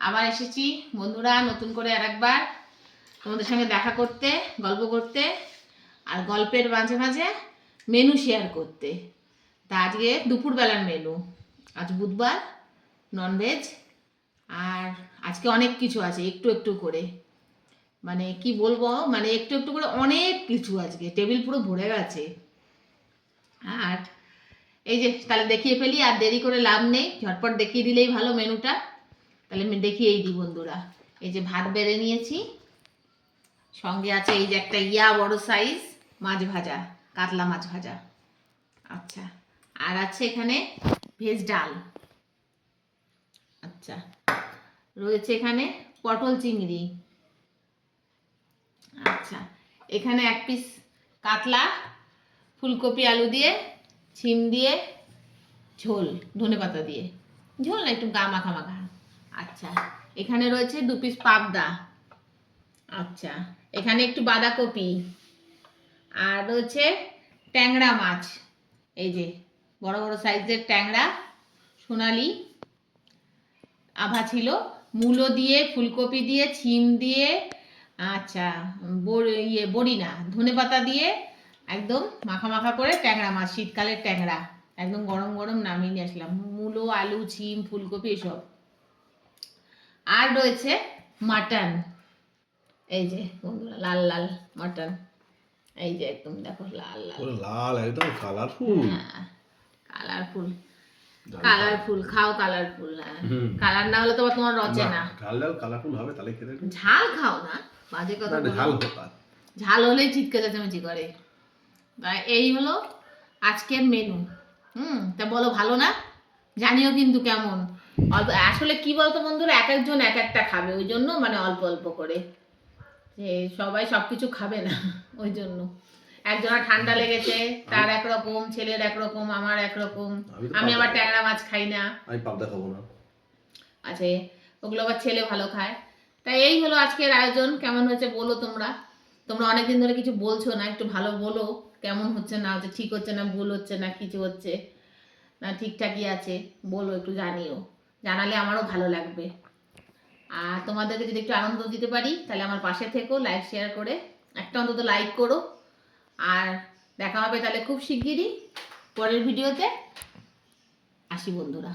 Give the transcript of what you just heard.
আবার এসেছি বন্ধুরা নতুন করে আরেকবার তোমাদের সঙ্গে দেখা করতে, গল্প করতে, আর গল্পের মাঝে মাঝে মেনু শেয়ার করতে। তা আজকে দুপুরবেলার মেনু, আজ বুধবার, ননভেজ। আর আজকে অনেক কিছু আছে, একটু একটু করে, মানে কি বলবো, মানে একটু একটু করে অনেক কিছু। আজকে টেবিল পুরো ভরে গেছে। আর এই যে তাহলে দেখিয়ে ফেলি, আর দেরি করে লাভ নেই, ঝটপট দেখিয়ে দিলেই ভালো মেনুটা। তাহলে আমি দেখিয়েই দিই বন্ধুরা। এই যে ভাত বেড়ে নিয়েছি, সঙ্গে আছে এই যে একটা বড় সাইজ মাছ ভাজা, কাতলা মাছ ভাজা। আচ্ছা, আর আছে এখানে ভেজ ডাল। আচ্ছা, রয়েছে এখানে পটল চিংড়ি। আচ্ছা, এখানে এক পিস কাতলা, ফুলকপি আলু দিয়ে, ছিম দিয়ে ঝোল, ধনেপাতা দিয়ে ঝোল না, একটু গা মাখা মাখা। আচ্ছা, এখানে রয়েছে 2 পিস পাবদা। আচ্ছা, এখানে একটু বাঁধাকপি, আর রয়েছে ট্যাংরা মাছ। এই যে বড় বড় সাইজের ট্যাংরা, সোনালি আভা ছিল, মূলো দিয়ে, ফুলকপি দিয়ে, ছিম দিয়ে, আচ্ছা বড়ি না, ধনেপাতা দিয়ে একদম মাখা মাখা করে ট্যাংরা মাছ, শীতকালের ট্যাংরা, একদম গরম গরম নামিয়ে নিয়ে আসলাম। মূলো, আলু, ছিম, ফুলকপি এসব। আর রয়েছে মাটন, এই যে বন্ধুরা লাল লাল মাটন, এই যে একদম দেখো লাল লাল লাল, একদম কালারফুল। হ্যাঁ, কালারফুল কালারফুল, খাও কালারফুল। হ্যাঁ, কালার না হলে তো তোমার রচে না। ঝাল ডাল কালারফুল হবে তাহলে খেতে। ঝাল খাও না, বাজে কথা বলো। ঝাল হোক, ঝাল হলেই চিৎকে চেঁচামেচি করে। তাই এই হলো আজকের মেনু। তা বলো ভালো না? জানিও কিন্তু কেমন। অল্প আসলে কি বলতো বন্ধুরা, এক একজন এক একটা খাবে, ওই জন্য মানে অল্প অল্প করে, যে সবাই সবকিছু খাবে না ওই জন্য। একজনের ঠান্ডা লেগেছে, তার একরকম, ছেলের একরকম, আমার একরকম। আমি আবার ট্যাংরা মাছ খাই না, আমি পাবদা খাবো না। আছে ওগুলো আবার ছেলে ভালো খায়। তাই এই হলো আজকের আয়োজন। কেমন হয়েছে বলো তোমরা। তোমরা অনেকদিন ধরে কিছু বলছো না, একটু ভালো বলো কেমন হচ্ছে না হচ্ছে, ঠিক হচ্ছে না ভুল হচ্ছে না, কিছু হচ্ছে না ঠিকঠাকই আছে, বলো একটু, জানিও। জানালে আমারও ভালো লাগবে। আর তোমাদেরকে যদি একটু আনন্দ দিতে পারি তাহলে আমার পাশে থেকো, লাইক শেয়ার করে, একটা অন্তত লাইক করো। আর দেখা হবে তাহলে খুব শিগগিরই পরের ভিডিওতে। আসি বন্ধুরা।